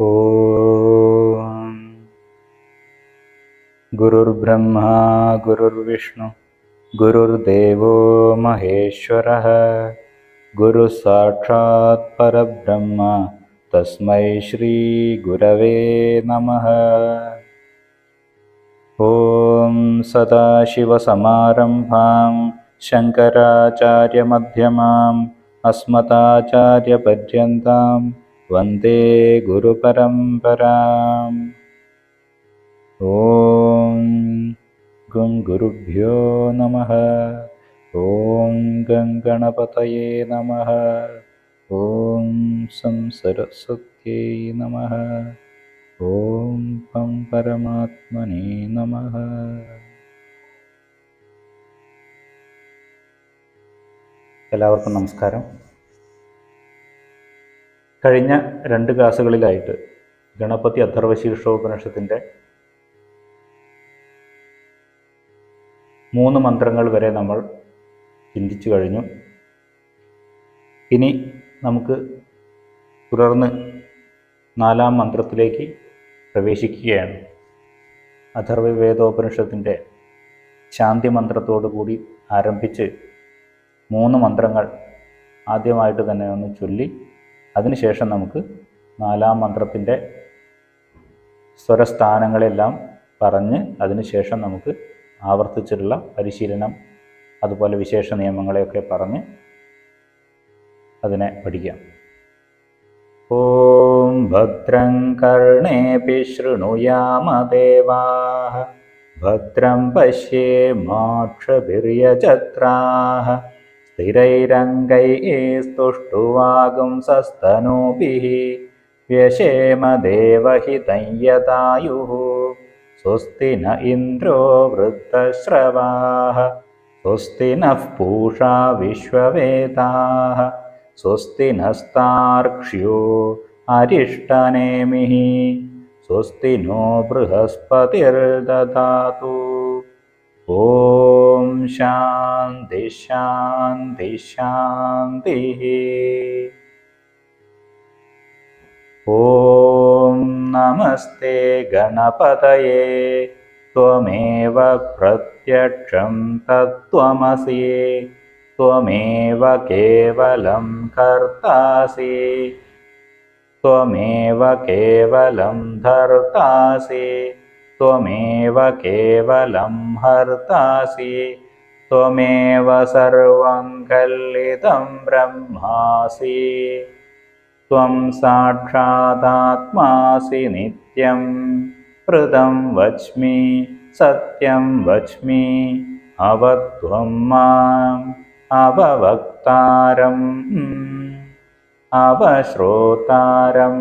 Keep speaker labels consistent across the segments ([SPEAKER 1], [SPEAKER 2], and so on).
[SPEAKER 1] ഓം ഗുരുർബ്രഹ്മ ഗുരുർവിഷ്ണു ഗുരുർദേവോ മഹേശ്വരഃ ഗുരു സാക്ഷാത് പരബ്രഹ്മ തസ്മൈ ശ്രീ ഗുരവേ നമഃ. ഓം സദാശിവസമാരംഭാം ശങ്കരാചാര്യമധ്യമാം അസ്മദാചാര്യപര്യന്താം വന്ദേ ഗുരുപരമ്പരാം. ഓം ഗം ഗുരുഭ്യോ നമഃ. ഓം ഗം ഗണപതയേ നമഃ. ഓം സം സരസ്വത്यै നമഃ. ഓം പം പരമാത്മനേ നമഃ. എല്ലാവർക്കും നമസ്കാരം. കഴിഞ്ഞ 2 ക്ലാസ്സുകളിലായിട്ട് ഗണപതി അഥർവശീർഷോപനിഷത്തിൻ്റെ 3 മന്ത്രങ്ങൾ വരെ നമ്മൾ ചിന്തിച്ചു കഴിഞ്ഞു. ഇനി നമുക്ക് തുടർന്ന് 4-ാം മന്ത്രത്തിലേക്ക് പ്രവേശിക്കുകയാണ്. അഥർവവേദോപനിഷത്തിൻ്റെ ശാന്തി മന്ത്രത്തോടു കൂടി ആരംഭിച്ച് 3 മന്ത്രങ്ങൾ ആദ്യമായിട്ട് തന്നെ ഒന്ന് ചൊല്ലി അതിനുശേഷം നമുക്ക് 4-ാം മന്ത്രത്തിൻ്റെ സ്വരസ്ഥാനങ്ങളെല്ലാം പറഞ്ഞ് അതിനുശേഷം നമുക്ക് ആവർത്തിച്ചിട്ടുള്ള പരിശീലനം അതുപോലെ വിശേഷ നിയമങ്ങളെയൊക്കെ പറഞ്ഞ് അതിനെ പഠിക്കാം. ഓം ഭദ്രം കർണേഭി ശൃണുയാമ ദേവാഃ ഭദ്രം പശ്യേമാക്ഷഭിര്യജത്രാഃ സ്ഥിരൈരംഗൈസ്തുഷ്ടുവാഗുംസസ്തനൂഭിഃ വ്യശേമ ദേവഹിതം യദായുഃ. സ്വസ്തി ന ഇന്ദ്രോ വൃദ്ധശ്രവാഃ സ്വസ്തി നഃ പൂഷാ വിശ്വവേദാഃ സ്വസ്തി നസ്താർക്ഷ്യോ അരിഷ്ടനേമിഃ സ്വസ്തി നോ ബൃഹസ്പതിർദധാതു. ഓം ശാന്തി ശാന്തി ശാന്തി. ഓം നമസ്തേ ഗണപതയേ ത്വമേവ പ്രത്യക്ഷം തത്വമസി ത്വമേവ കേവലം കർത്താസി ത്വമേവ കേവലം ധർത്താസി ത്വമേവ കേവലം ഹർത്താസി ത്വമേവ സർവം കല്ലിദം ബ്രഹ്മാസി ത്വം സാക്ഷാദാത്മാസി നിത്യം ഹൃദം വച്മി സത്യം വച്മി അവത്വം മാം അവവക്താരം അവശ്രോതാരം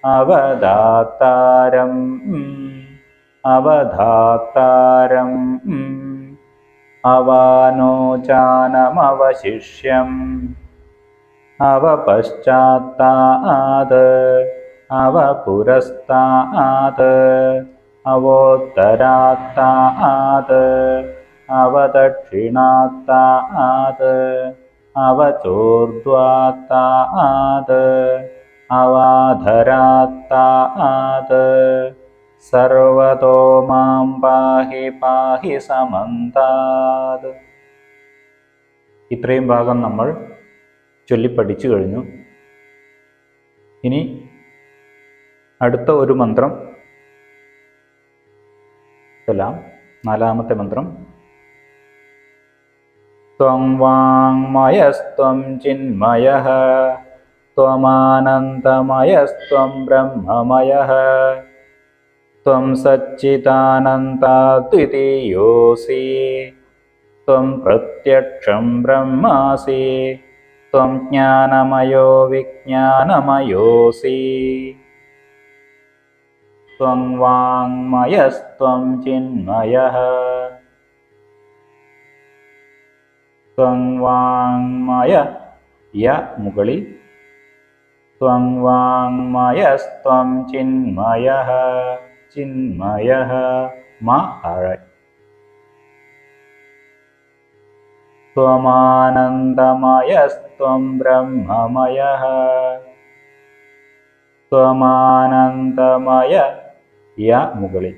[SPEAKER 1] അവദാതാരം അവധാതാരം അവാനോചാനമവശിഷ്യം അവപശ്ചാത്താത് അവപുരസ്താത് അവോത്തരാത്താത് അവദക്ഷിണാത്താത് അവചോർധ്വാത്താത് അവാധരാത്താത് സർവതോ മാം പാഹി പാഹി സമന്താത്. ഇത്രയും ഭാഗം നമ്മൾ ചൊല്ലിപ്പഠിച്ചു കഴിഞ്ഞു. ഇനി അടുത്ത ഒരു മന്ത്രം ചൊല്ലാം. 4-ാമത്തെ മന്ത്രം. ത്വം വാങ്മയസ്ത്വം ചിന്മയഃ ത്വമാനന്ദമയസ്ത്വം ബ്രഹ്മമയഃ ത്വം സച്ചിദാനന്ദാദ്വിതീയോऽസി ത്വം പ്രത്യക്ഷം ബ്രഹ്മാസി ത്വം ജ്ഞാനമയോ വിജ്ഞാനമയോऽസി. ത്വം വാങ്മയസ്ത്വം ചിന്മയഃ ത്വം വാങ്മയ യ മുകളിൽ ത്വം വാങ്മയസ്ത്വം ചിന്മയഃ ചിന്മയഃ മ താഴെ ത്വമാനന്ദമയസ്ത്വം ബ്രഹ്മമയഃ ത്വമാനന്ദമയ യ മുകളിൽ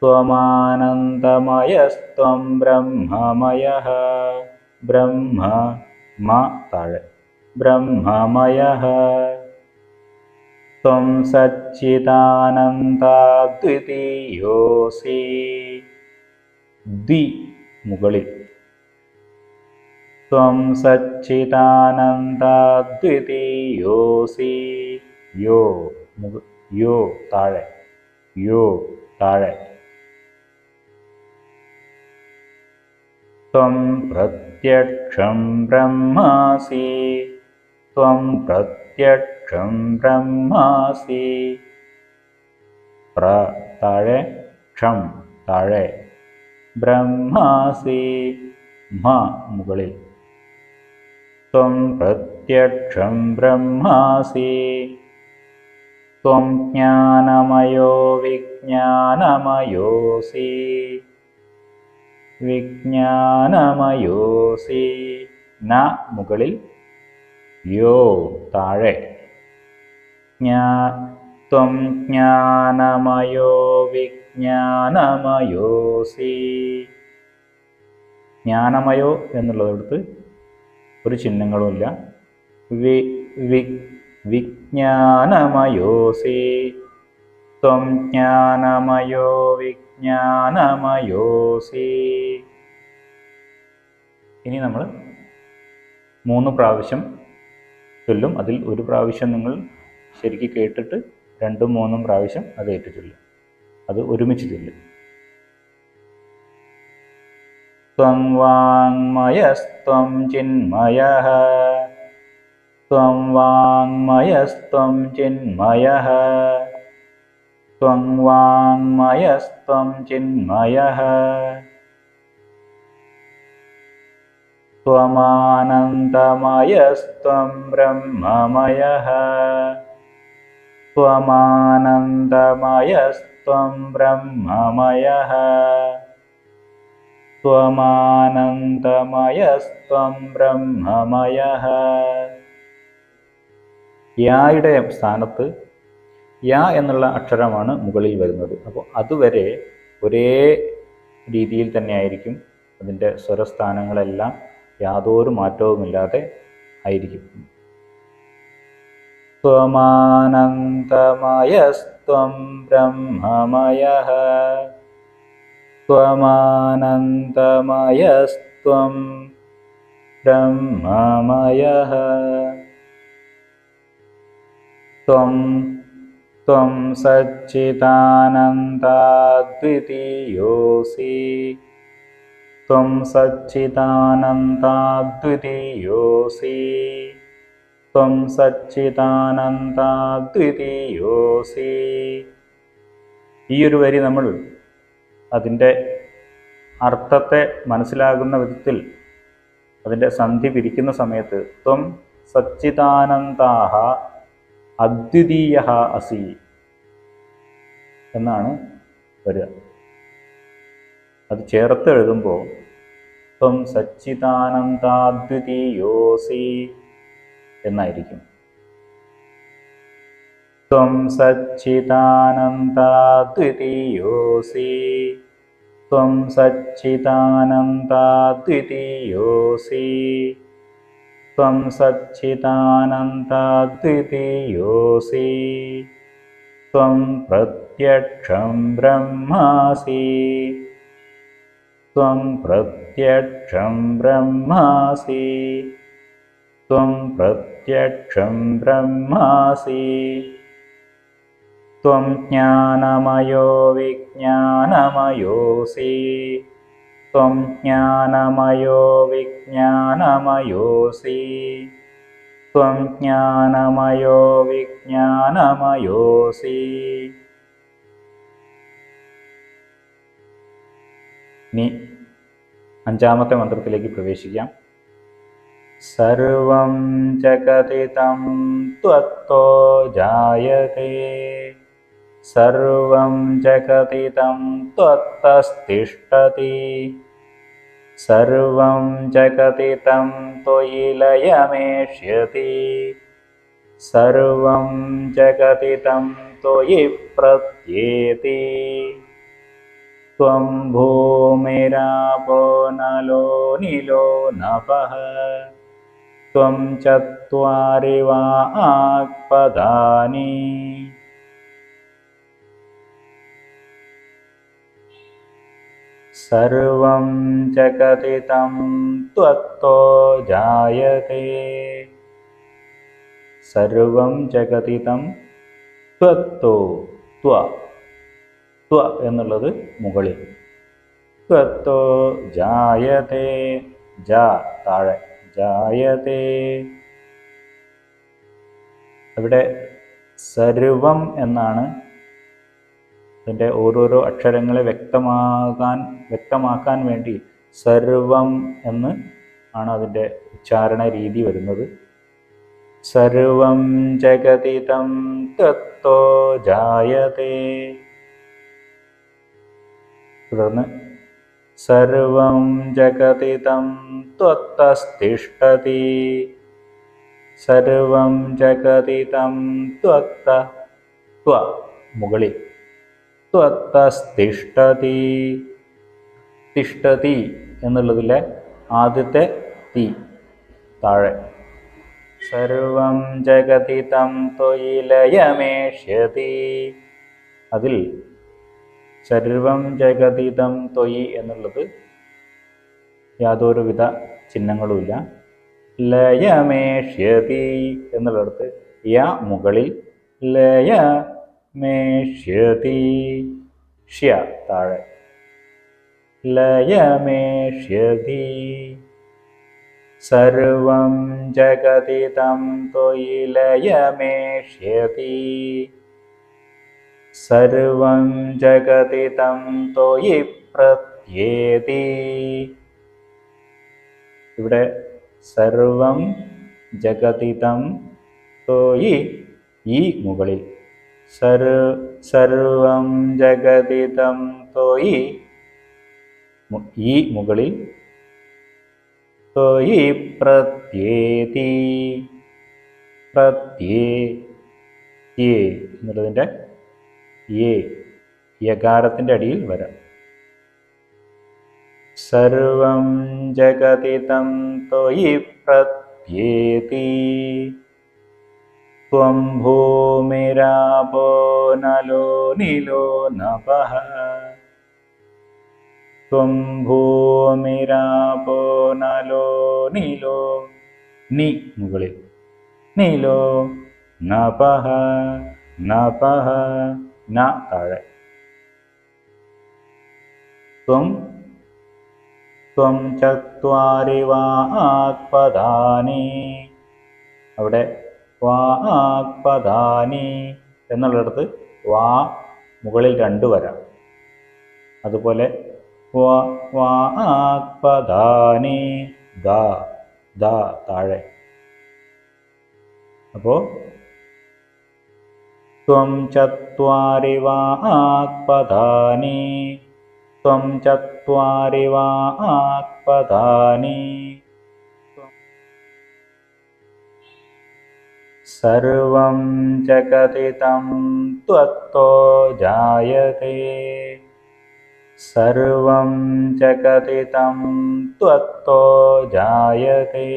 [SPEAKER 1] ത്വമാനന്ദമയസ്ത്വം ബ്രഹ്മമയഃ ബ്രഹ്മ മ താഴെ ബ്രഹ്മമയഃ ത്വം സച്ചിദാനന്ദാദ്വിതീയോസി ദ്വി മുകളിൽ ത്വം സച്ചിദാനന്ദാദ്വിതീയോസി യോ യോ താഴെ യോ താഴെ ത്വം പ്രത്യക്ഷം ബ്രഹ്മാസി ത്വം പ്രത്യക്ഷം ബ്രഹ്മാസി പ്ര താഴെ ക്ഷം താഴെ ബ്രഹ്മാസി മ മുകളിൽ ത്വം പ്രത്യക്ഷം ബ്രഹ്മാസി ത്വം ജ്ഞാനമയോ വിജ്ഞാനമയോസി വിജ്ഞാനമയോസി ന മുകളിൽ യോ താഴെ ത്വം ജ്ഞാനമയോ വിജ്ഞാനമയോസി ജ്ഞാനമയോ എന്നുള്ളതെടുത്ത് ഒരു ചിഹ്നങ്ങളുമില്ല വിജ്ഞാനമയോസി ത്വം ജ്ഞാനമയോ വിജ്ഞാനമയോസി. ഇനി നമ്മൾ 3 പ്രാവശ്യം ചൊല്ലും. അതിൽ ഒരു പ്രാവശ്യം നിങ്ങൾ ശരിക്കും കേട്ടിട്ട് 2ഉം 3ഉം പ്രാവശ്യം അത് ഏറ്റു ചൊല്ലും. അത് ഒരുമിച്ച് ചൊല്ലും. ത്വം വാങ്മയസ്ത്വം ചിന്മയഃ ത്വം വാങ്മയസ്ത്വം ചിന്മയഃ ത്വം വാങ്മയസ്ത്വം ചിന്മയഃ ത്വമാനന്ദമയസ്ത്വം ബ്രഹ്മമയഃ ത്വമാനന്ദമയസ്ത്വം ബ്രഹ്മമയഃ ത്വമാനന്ദമയസ്ത്വം ബ്രഹ്മമയഃ. യായുടെ സ്ഥാനത്ത് യ എന്നുള്ള അക്ഷരമാണ് മുകളിൽ വരുന്നത്. അപ്പോൾ അതുവരെ ഒരേ രീതിയിൽ തന്നെയായിരിക്കും. അതിൻ്റെ സ്വരസ്ഥാനങ്ങളെല്ലാം യാതൊരു മാറ്റവുമില്ലാതെ ആയിരിക്കും. ത്വമാനന്ദമയസ്ത്വം ബ്രഹ്മമയഃ ത്വമാനന്ദമയസ്ത്വം ബ്രഹ്മമയഃ ത്വം സച്ചിദാനന്ദാദ്വിതീയോസി ത്വം സച്ചിദാനന്ദാദ്വിതീയോസി ത്വം സച്ചിദാനന്ദാദ്വിതീയോസി. ഈ ഒരു വരി നമ്മൾ അതിൻ്റെ അർത്ഥത്തെ മനസ്സിലാകുന്ന വിധത്തിൽ അതിൻ്റെ സന്ധി പിരിക്കുന്ന സമയത്ത് ത്വം സച്ചിദാനന്ദാഹ അദ്വിതീയഃ അസി എന്നാണ് വരിക. അത് ചേർത്ത് എഴുതുമ്പോൾ ത്വം സച്ചിദാനന്ദാദ്വിതീയോസി എന്നായിരിക്കും. ത്വം സച്ചിദാനന്ദാദ്വിതീയോസി ത്വം സച്ചിദാനന്ദാദ്വിതീയോസി ത്വം സച്ചിദാനന്ദാദ്വിതീയോസി ത്വം പ്രത്യക്ഷം ബ്രഹ്മാസി ത്വം പ്രത്യക്ഷം ബ്രഹ്മാസി ത്വം പ്രത്യക്ഷം ബ്രഹ്മാസി ത്വം ജ്ഞാനമയോ വിജ്ഞാനമയോസി ത്വം ജ്ഞാനമയോ വിജ്ഞാനമയോസി ത്വം ജ്ഞാനമയോ വിജ്ഞാനമയോസി. ഇനി 5ാമത്തെ മന്ത്രത്തിലേക്ക് പ്രവേശിക്കാം. സർവം ജഗതിതം ത്വത്തോ ജായതേ സർവം ജഗതിതം ത്വത്തസ്തിഷ്ഠതി സർവം ജഗതിതം ത്വയി ലയമേഷ്യതി സർവം ജഗതി തം ത്വയി പ്രത്യേതി ത്വം ഭൂമിരാപോ നലോ നിലോ നഭഃ ത്വം ചത്വാരി വാക്പദാനി. സർവം ജഗതി തം ത്വത്തോ ജായതേ. സർവം ജഗതി തം ത്വത്തോ, ത്വ ത്വ എന്നുള്ളത് മുകളിൽ, ത്വത്തോ ജായതേ, ജ താഴെ, ജായതേ. ഇവിടെ സർവം എന്നാണ് അതിൻ്റെ ഓരോരോ അക്ഷരങ്ങളെ വ്യക്തമാക്കാൻ വേണ്ടി സർവം എന്ന് ആണ് അതിൻ്റെ ഉച്ചാരണ രീതി വരുന്നത്. സർവം ജഗതി തം തത്തോ ജായതേ. തുടർന്ന് സർവം ജഗതി തം ത്വത്തസ്തിഷ്ഠതി. സർവം ജഗതി തം ത്വത്ത, ത്വ മുകളിൽ, ത്വത്തസ്തിഷ്ഠതി. തിഷ്ഠതി എന്നുള്ളതിലെ ആദ്യത്തെ തി താഴെ. സർവം ജഗതി തം ത്വയി ലയമേഷ്യതി. അതിൽ സർവം ജഗതി തം ത്വയി എന്നുള്ളത് യാതൊരുവിധ ചിഹ്നങ്ങളുമില്ല. ലയമേഷ്യതി എന്നുള്ളിടത്ത് യ മുകളിൽ, ലയമേഷ്യതി, ഷ്യ താഴെ, ലയമേഷ്യതി. സർവം ജഗതി തം ത്വയി ലയമേഷ്യതി. സർവം ജഗതി തം ത്വയി പ്രത്യേതി. ഇവിടെ സർവം ജഗതി തം ത്വയി, ഈ മുകളിൽ, സർവം ജഗതി തം ത്വയി, ഈ മുകളിൽ, ത്വയി പ്രത്യേതി. പ്രത്യേ എന്നുള്ളതിൻ്റെ യകാരത്തിൻ്റെ അടിയിൽ വരാം. സർവം ജഗതി തം ത്വയി പ്രത്യേതി ത്വം ഭൂമിരാപോ നലോ നിലോ നഭഃ ത്വം ഭൂമിരാപോ നലോ നിലോ, നി മുകളിൽ, നിലോ നഭഃ, നഭഃ ന താഴെ. ത്വം ചത്വാരി വാക്പദാനി. അവിടെ വാക്പദാനി എന്നുള്ളിടത്ത് വാ മുകളിൽ 2 വരാം. അതുപോലെ വാക്പദാനി, ദ താഴെ. അപ്പോൾ ത്വം ചത്വാരി വാക്പദാനി, ത്വം ചത്വാരി വാക്പദാനി. സർവം ജഗതി തം ത്വത്തോ ജായതേ. സർവം ജഗതി തം ത്വത്തോ ജായതേ.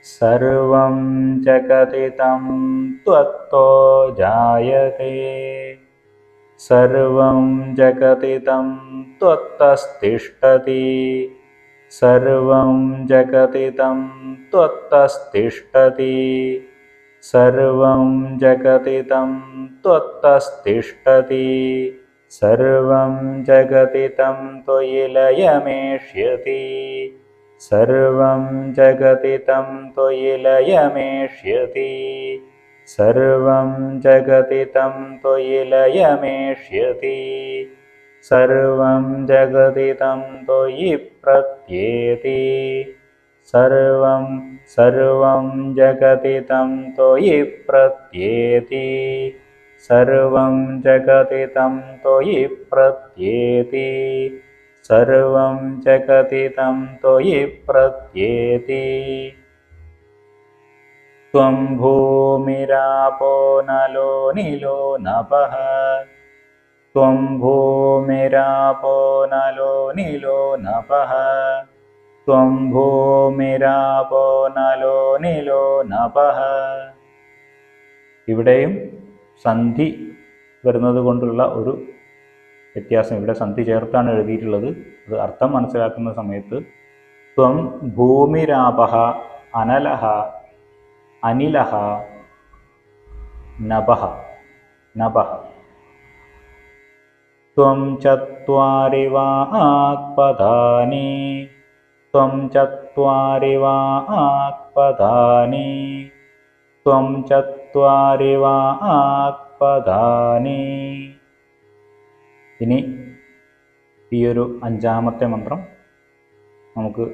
[SPEAKER 1] സർവം ജഗതി തം ത്വത്തോ ജായതേ. സർവം ജഗതി തം ത്വത്തസ്തിഷ്ഠതി. സർവം ജഗതി തം ത്വത്തസ്തിഷ്ഠതി. സർവം ജഗതി തം ത്വത്തസ്തിഷ്ഠതി. സർവം ജഗതി തം ത്വയി ലയമേഷ്യതി. സർവം ജഗതി തം ത്വയി ലയമേഷ്യതി. സർവം ജഗതി തം ത്വയി ലയമേഷ്യതി. സർവം ജഗതി തം ത്വയി പ്രത്യേതി. സർവം ജഗതി തം ത്വയി പ്രത്യേതി. സർവം ജഗതി തം ത്വയി പ്രത്യേതി. സർവം ജഗതി തം ത്വയി പ്രത്യേതി. ത്വം ഭൂമിരാപോ നലോ നിലോ നഭഃ ത്വം ഭൂമിരാപോ നലോ നിലോ നഭഃ ത്വം ഭൂമിരാപോ നലോ നിലോ നഭഃ. ഇവിടെയും സന്ധി വരുന്നത് കൊണ്ടുള്ള ഒരു വ്യത്യാസം, ഇവിടെ സന്ധി ചേർത്താണ് എഴുതിയിട്ടുള്ളത്. അത് അർത്ഥം മനസ്സിലാക്കുന്ന സമയത്ത് ത്വം ഭൂമിരാപഃ അനലഃ അനിലഃ നഭഃ നഭഃ ത്വം ചത്വാരി വാക്പദാനി ത്വം ചത്വാരി വാക്പദാനി ത്വം ചത്വാരി വാക്പദാനി. ഇനി ഈ ഒരു അഞ്ചാമത്തെ മന്ത്രം നമുക്ക്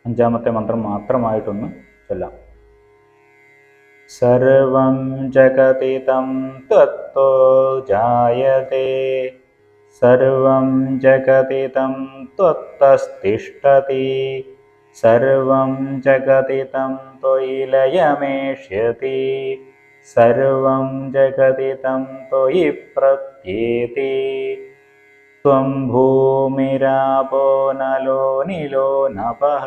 [SPEAKER 1] അഞ്ചാമത്തെ മന്ത്രം മാത്രമായിട്ടൊന്ന് ചൊല്ലാം. സർവം ജഗതിതം ത്വത്തോ ജായതേ സർവം ജഗതിതം ത്വത്തസ്തിഷ്ഠതി സർവം ജഗതിതം ത്വയി ലയമേഷ്യതി സർവം ജഗതിതം ത്വയി പ്രത്യേതി ത്വം ഭൂമിരാപോ നലോ നിലോ നഭഃ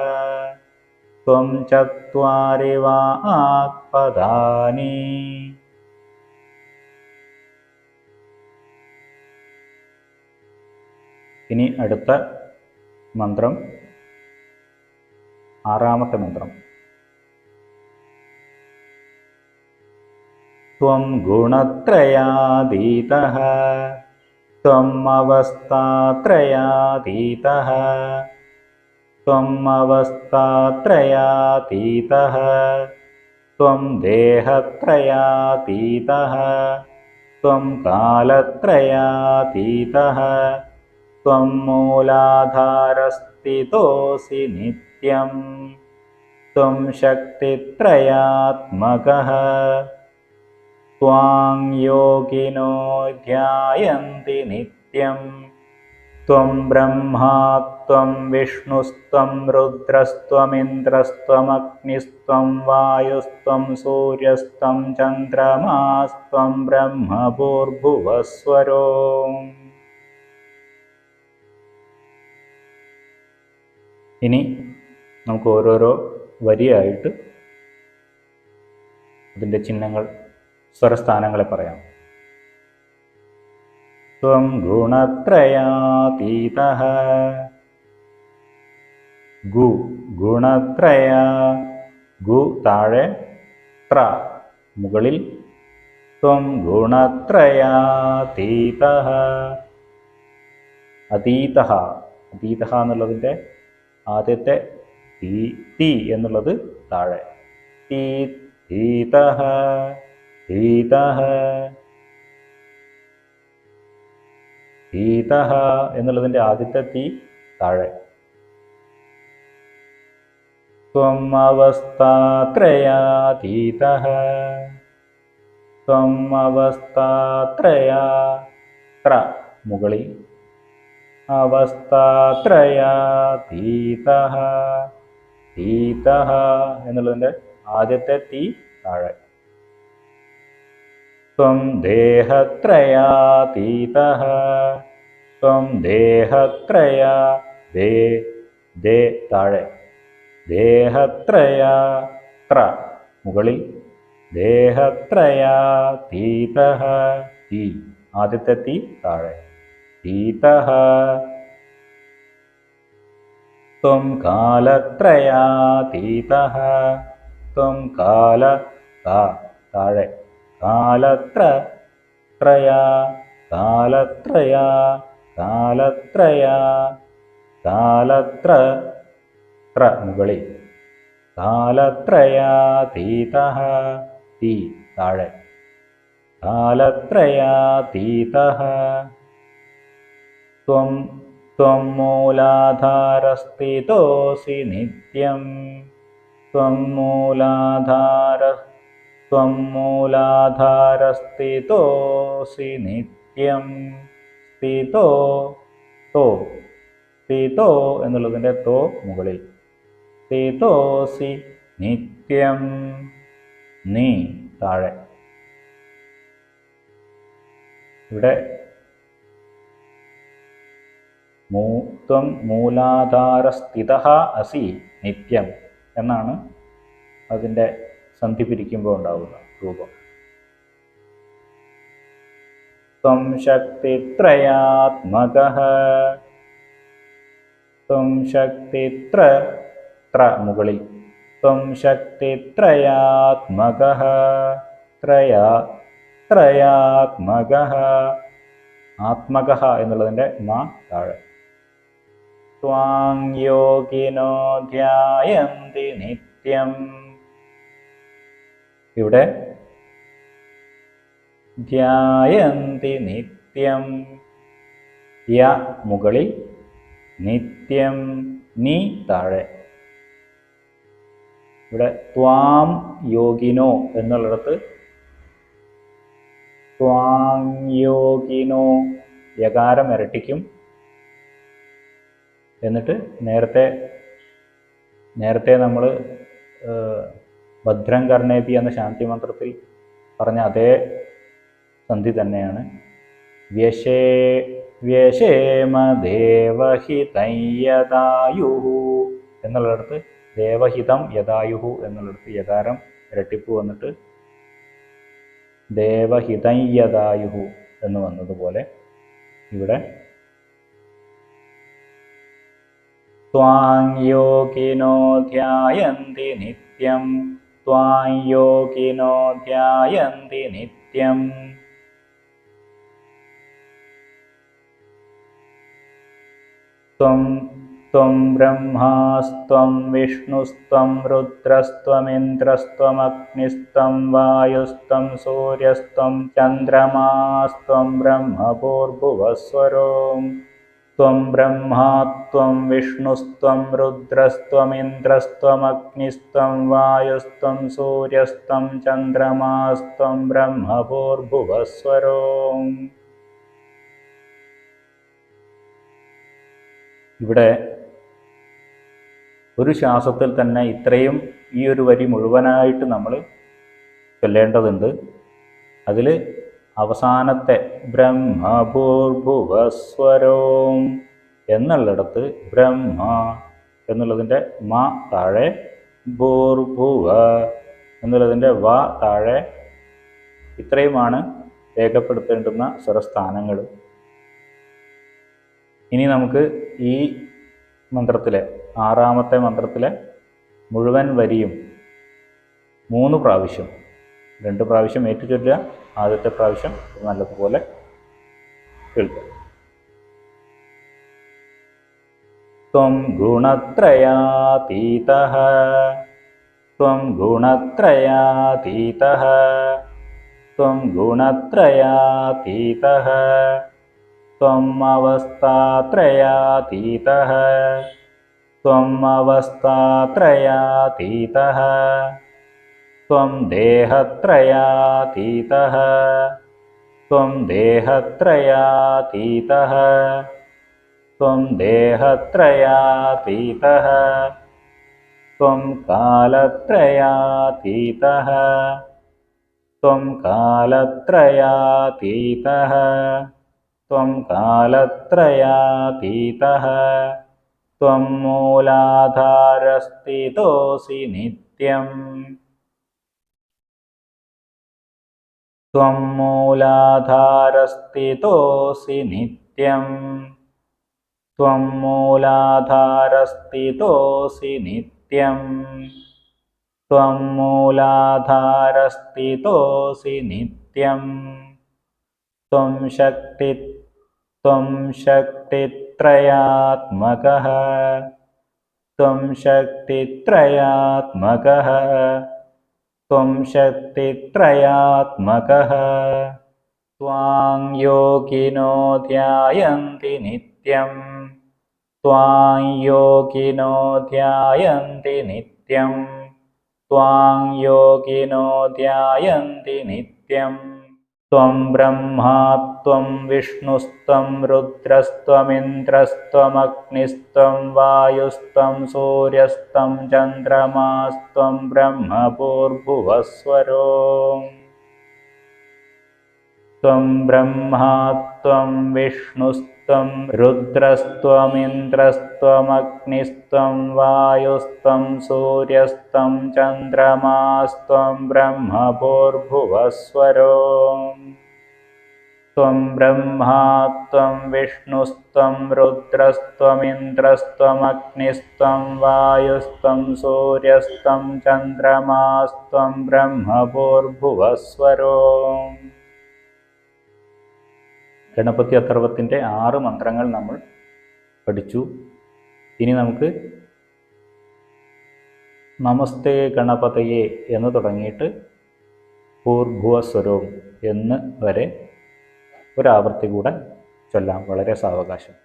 [SPEAKER 1] ത്വം ചത്വാരി വാക്പദാനി. ഇനി അടുത്ത മന്ത്രം ആറാമത്തെ മന്ത്രം. ത്വം ഗുണത്രയാതീതഃ ത്വം അവസ്ഥാത്രയാതീതഃ ത്വം അവസ്ഥാത്രയാതീതഃ ത്വം ദേഹത്രയാതീതഃ ത്വം കാലത്രയാതീതഃ ത്വം മൂലാധാരസ്ഥിതോസി നിത്യം ത്വം ശക്തിത്രയാത്മകഃ ത്വാം യോഗിനോ ധ്യായന്തി നിത്യം ത്വം ബ്രഹ്മാ ത്വം വിഷ്ണുസ്ത്വം രുദ്രസ്ത്വമിന്ദ്രസ്ത്വമഗ്നിസ്ത്വം വായുസ്ത്വം സൂര്യസ്ത്വം ചന്ദ്രമാസ്ത്വം ബ്രഹ്മഭൂർഭുവസ്വരോ. ഇനി നമുക്ക് ഓരോരോ വരിയായിട്ട് അതിൻ്റെ ചിഹ്നങ്ങൾ, സ്വരസ്ഥാനങ്ങളെ പറയാം. ത്വം ഗുണത്രയാതീതഃ ഗു ഗുണത്രയ ഗു താഴെ ത്ര മുകളിൽ ത്വം ഗുണത്രയാതീതഃ അതീതഃ അതീതഃ എന്നുള്ളതിൻ്റെ ആദ്യത്തെ തീ എന്നുള്ളത് താഴെ തീതഃ തീതഃ തീതഃ എന്നുള്ളതിൻ്റെ ആദ്യത്തെ തീ താഴെ. ത്വം അവസ്ഥാത്രയാതീതഃ ത്വം അവസ്ഥാത്രയാ ത്ര മുകളിൽ അവസ്ഥാത്രയാതീതഃ തീതഃ എന്നുള്ളതിൻ്റെ ആദ്യത്തെ തീ താഴെ. ത്വം ദേഹത്രയാതീതഃ ത്വം ദേഹത്രയാ ദേ താഴെ ദേഹത്രയാ ത്ര മുകളിൽ ദേഹത്രയാതീതഃ തീ ആദ്യത്തെ തീ താഴെ തീതഃ. ത്വം കാലത്രയാതീതഃ ത്വം കാല താഴെ കാലത്രയാ കാലത്രയാ കാലത്രയാ കാലത്ര മുകളിൽ കാലത്രയാതീതഃ തീ താഴെ കാലത്രയാതീതഃ. ത്വം മൂലാധാരസ്ഥിതോസി നിത്യം ത്വം മൂലാധാരസ്ഥിതോസി നിത്യം സ്ഥിതോ എന്നുള്ളതിൻ്റെ തോ മുകളിൽ സ്ഥിതോസി നിത്യം നീ താഴെ. ഇവിടെ ത്വം മൂലാധാരസ്ഥിതഃ അസി നിത്യം എന്നാണ് അതിൻ്റെ സന്ധി പിരിക്കുമ്പോൾ ഉണ്ടാകുന്ന രൂപം. ത്വം ശക്തിത്രയാത്മകഃ. ത്വം ശക്തിത്ര മുകളിൽ. ത്വം ശക്തിത്രയാത്മകഃ. ത്രയാത്മകഃ. ആത്മകഃ എന്നുള്ളതിൻ്റെ മാ താഴെ. ത്വാം യോഗിനോ ധ്യായന്തി നിത്യം. ഇവിടെ ധ്യായന്തി നിത്യം. യ മുകളിൽ, നിത്യം നീ താഴെ. ഇവിടെ ത്വാം യോഗിനോ എന്നുള്ളിടത്ത് ത്വാം യോഗിനോ യകാരം ഇരട്ടിക്കും. എന്നിട്ട് നേരത്തെ നമ്മൾ ഭദ്രം കർണേപി എന്ന ശാന്തി മന്ത്രത്തിൽ പറഞ്ഞ അതേ സന്ധി തന്നെയാണ്. വ്യശേമ ദേവഹിതം യദായുഹു എന്നുള്ളിടത്ത് ദേവഹിതം യദായുഹു എന്നുള്ളിടത്ത് യകാരം ഇരട്ടിപ്പ് വന്നിട്ട് ദേവഹിതം യദായുഹു എന്ന് വന്നതുപോലെ ഇവിടെ ത്വാം യോഗിനോ ധ്യായന്തി നിത്യം. ത്വാം യോഗിനോ ധ്യായന്തി നിത്യം. ത്വം ബ്രഹ്മാസ്ത്വം വിഷ്ണുസ്ത്വം രുദ്രസ്ത്വമിന്ദ്രസ്ത്വമഗ്നിസ്ത്വം വായുസ്ത്വം സൂര്യസ്ത്വം ചന്ദ്രമാസ്ത്വം ബ്രഹ്മഭൂർഭുവസ്വരോ. ത്വം ബ്രഹ്മാ ത്വം വിഷ്ണുസ്ത്വം രുദ്രസ്ത്വമിന്ദ്രസ്ത്വമഗ്നിസ്ത്വം വായുസ്ത്വം സൂര്യസ്ത്വം ചന്ദ്രമാസ്ത്വം ബ്രഹ്മഭൂർഭുവസ്വരോ. ഇവിടെ ഒരു ശ്വാസത്തിൽ തന്നെ ഇത്രയും ഈ ഒരു വരി മുഴുവനായിട്ട് നമ്മൾ ചൊല്ലേണ്ടതുണ്ട്. അതിൽ അവസാനത്തെ ബ്രഹ്മഭൂർഭുവസ്വരോ എന്നുള്ളിടത്ത് ബ്രഹ്മ എന്നുള്ളതിൻ്റെ മ താഴെ, ഭൂർഭുവ എന്നുള്ളതിൻ്റെ വ താഴെ. ഇത്രയുമാണ് രേഖപ്പെടുത്തേണ്ടുന്ന സ്വരസ്ഥാനങ്ങൾ. ഇനി നമുക്ക് ഈ മന്ത്രത്തിലെ ആറാമത്തെ മന്ത്രത്തിലെ മുഴുവൻ വരിയും 3 പ്രാവശ്യം, 2 പ്രാവശ്യം ഏറ്റുചൊല്ലുക, ആദ്യത്തെ പ്രാവശ്യം നല്ലതുപോലെ കേൾക്കുക. ത്വം ഗുണത്രയാതീതഃ. ത്വം ഗുണത്രയാതീതഃ. ത്വം ഗുണത്രയാതീതഃ. ത്വം അവസ്ഥാത്രയാതീതഃ. ത്വം അവസ്ഥാത്രയാതീതഃ. ത്വം ദേഹത്രയാതീതഃ. ത്വം ദേഹത്രയാതീതഃ. ത്വം ദേഹത്രയാതീതഃ. ത്വം കാലത്രയാതീതഃ. ത്വം കാലത്രയാതീതഃ. ത്വം കാലത്രയാതീതഃ. ത്വം മൂലാധാരസ്ഥിതോസി നിത്യം. ത്വം മൂലാധാരസ്ഥിതോസി നിത്യം. ത്വം മൂലാധാരസ്ഥിതോസി നിത്യം. ത്വം മൂലാധാരസ്ഥിതോസി നിത്യം. ത്വം ശക്തിത്രയാത്മകഃ. ത്വം ശക്തിത്രയാത്മകഃ. ത്വം ശക്തിത്രയാത്മകഃ. ത്വാം യോഗിനോ ധ്യായന്തി നിത്യം. ത്വാം യോഗിനോ ധ്യായന്തി നിത്യം. ത്വാം യോഗിനോ ധ്യായന്തി നിത്യം. ത്വം ബ്രഹ്മാ ത്വം വിഷ്ണുസ്ത്വം രുദ്രസ്ത്വമിന്ദ്രസ്ത്വമഗ്നിസ്ത്വം വായുസ്ത്വം സൂര്യസ്ത്വം ചന്ദ്രമാസ്ത്വം ബ്രഹ്മഭൂർഭുവസ്വരോ. ത്വം ബ്രഹ്മാ ത്വം വിഷ്ണുസ്ത്വം രുദ്രസ്ത്വമിന്ദ്രസ്ത്വമഗ്നിസ്ത്വം വായുസ്ത്വം സൂര്യസ്ത്വം ചന്ദ്രമാസ്ത്വം ബ്രഹ്മഭൂർഭുവസ്വരോ. ത്വം ബ്രഹ്മാ ത്വം വിഷ്ണുസ്ത്വം രുദ്രസ്ത്വമിന്ദ്രസ്ത്വമഗ്നിസ്ത്വം വായുസ്ത്വം സൂര്യസ്ത്വം ചന്ദ്രമാസ്ത്വം ബ്രഹ്മഭൂർഭുവസ്വരോ. ഗണപതി അഥർവത്തിൻ്റെ 6 മന്ത്രങ്ങൾ നമ്മൾ പഠിച്ചു. ഇനി നമുക്ക് നമസ്തേ ഗണപതയെ എന്ന് തുടങ്ങിയിട്ട് ഭൂർഭുവസ്വരവും എന്ന് വരെ ഒരാവർത്തി കൂടെ ചൊല്ലാം, വളരെ സാവകാശം.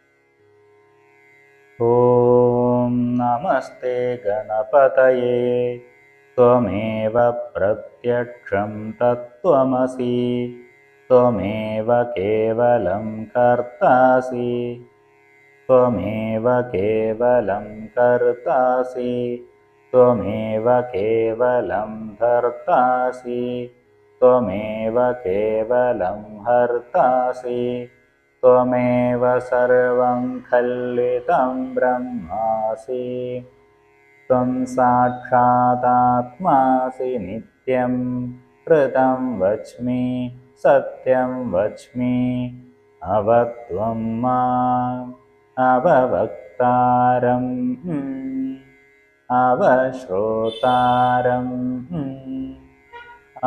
[SPEAKER 1] ഓം നമസ്തേ ഗണപതയേ ത്വമേവ പ്രത്യക്ഷം തത്വമസി ത്വമേവ കേവലം കർത്താസി ത്വമേവ കേവലം കർത്താസി ത്വമേവ കേവലം ധർത്താസി ത്വമേവ കേവലം ഹർത്താസി ത്വമേവ സർവം ഖല്വിദം ബ്രഹ്മാസി ത്വം സാക്ഷാദാത്മാസി നിത്യം ഋതം വച്മി സത്യം വച്മി അവത്വം മാം അവവക്താരം അവശ്രോതാരം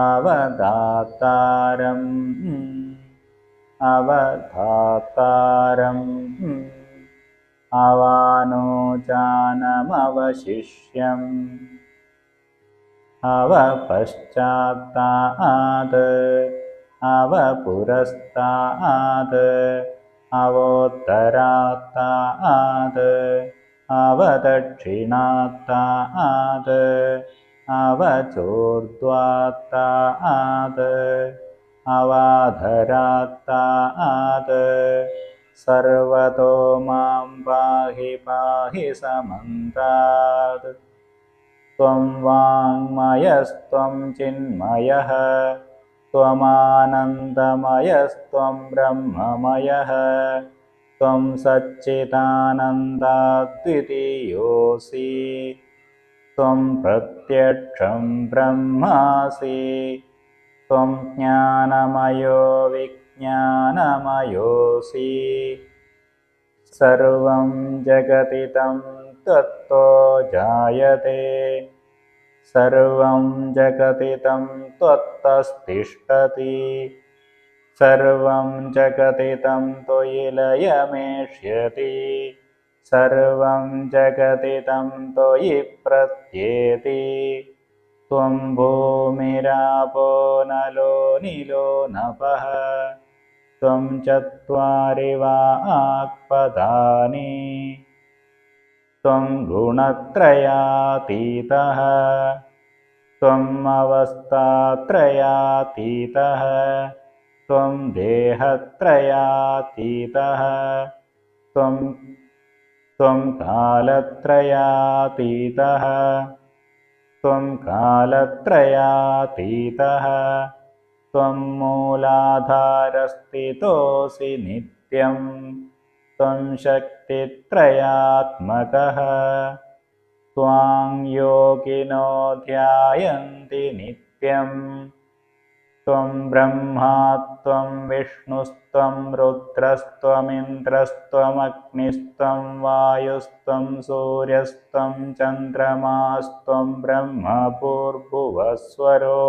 [SPEAKER 1] അവദാതാരം അവധാതാരം അവാനോജാനമവശിഷ്യം അവപശ്ചാത്താത് അവപുരസ്താത് അവോത്തരാത്താത് അവദക്ഷിണാത്താത് അവചോർധ്വാത്താത് അവാധരാത്താത് സർവതോ മാം പാഹി പാഹി സമന്താത്. ത്വം വാങ്മയസ്ത്വം ചിന്മയഃ ത്വമാനന്ദമയസ്ത്വം ബ്രഹ്മമയഃ ത്വം സच्चिदानन्दाद्वितीयोऽसि ത്വം പ്രത്യക്ഷം ബ്രഹ്മാസി ത്വം ജ്ഞാനമയോ വിജ്ഞാനമയോऽസി സർവം ജഗതി തം തത്തോ ജായത്തെ സർവം ജഗതി തം ത്വത്തസ്തിഷ്ഠതി സർവം ജഗതി തം ത്വയി ലയമേഷ്യതി സർവം ജഗതി തം ത്വയി പ്രത്യേതി ത്വം ഭൂമിരാപോ നലോ നിലോ നഭഃ ത്വം ചത്വാരി വാക്പദാനി ത്വം ഗുണത്രയാതീതഃ ത്വം അവസ്ഥാത്രയാതീതഃ ത്വം ദേഹത്രയാതീതഃ ത്വം കാലത്രയാതീതഃ ത്വം കാലത്രയാതീതഃ ത്വം മൂലാധാരസ്ഥിതോऽസി നിത്യം ത്വം ശക്തിത്രയാത്മകഃ ത്വാം യോഗിനോ ധ്യായന്തി നിത്യം ത്വം ബ്രഹ്മാ ത്വം വിഷ്ണുസ്ത്വം രുദ്രസ്ത്വമിന്ദ്രസ്ത്വമഗ്നിസ്ത്വം വായുസ്ത്വം സൂര്യസ്ത്വം ചന്ദ്രമാസ്ത്വം ബ്രഹ്മഭൂർഭുവസ്വരോ.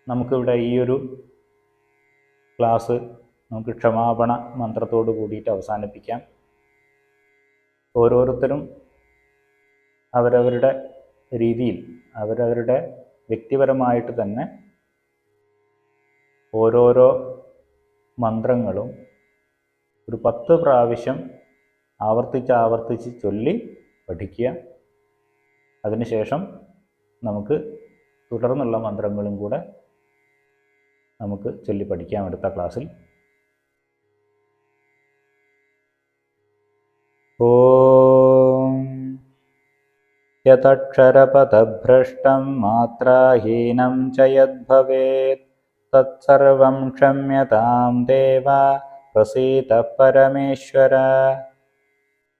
[SPEAKER 1] നമുക്കിവിടെ ഈ ഒരു ക്ലാസ് നമുക്ക് ക്ഷമാപണ മന്ത്രത്തോട് കൂടിയിട്ട് അവസാനിപ്പിക്കാം. ഓരോരുത്തരും അവരവരുടെ രീതിയിൽ അവരവരുടെ വ്യക്തിപരമായിട്ട് തന്നെ ഓരോരോ മന്ത്രങ്ങളും ഒരു 10 പ്രാവശ്യം ആവർത്തിച്ച് ചൊല്ലി പഠിക്കുക. അതിനുശേഷം നമുക്ക് തുടർന്നുള്ള മന്ത്രങ്ങളും കൂടെ നമുക്ക് ചൊല്ലി പഠിക്കാം അടുത്ത ക്ലാസ്സിൽ. ഓം യതക്ഷരപദഭ്രഷ്ടം മാത്രാഹീനം ച യദ്ഭവേത് തത്സർവം ക്ഷമ്യതാം ദേവ പ്രസീദ പരമേശ്വര.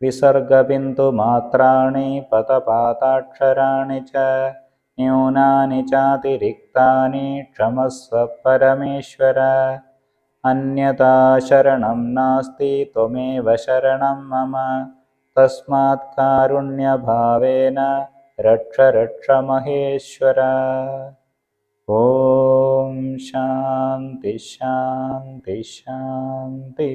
[SPEAKER 1] വിസർഗബിന്ദുമാത്രാണി പദപാദാക്ഷരാണി ച ന്യൂനാനി ചാതിരിക്താനി ക്ഷമസ്വ പരമേശ്വര. അന്യഥാ ശരണം നാസ്തി ത്വമേവ ശരണം മമ തസ്മാത് കാരുണ്യഭാവേന രക്ഷ രക്ഷ മഹേശ്വര. ഓം ശാന്തി ശാന്തി ശാന്തി.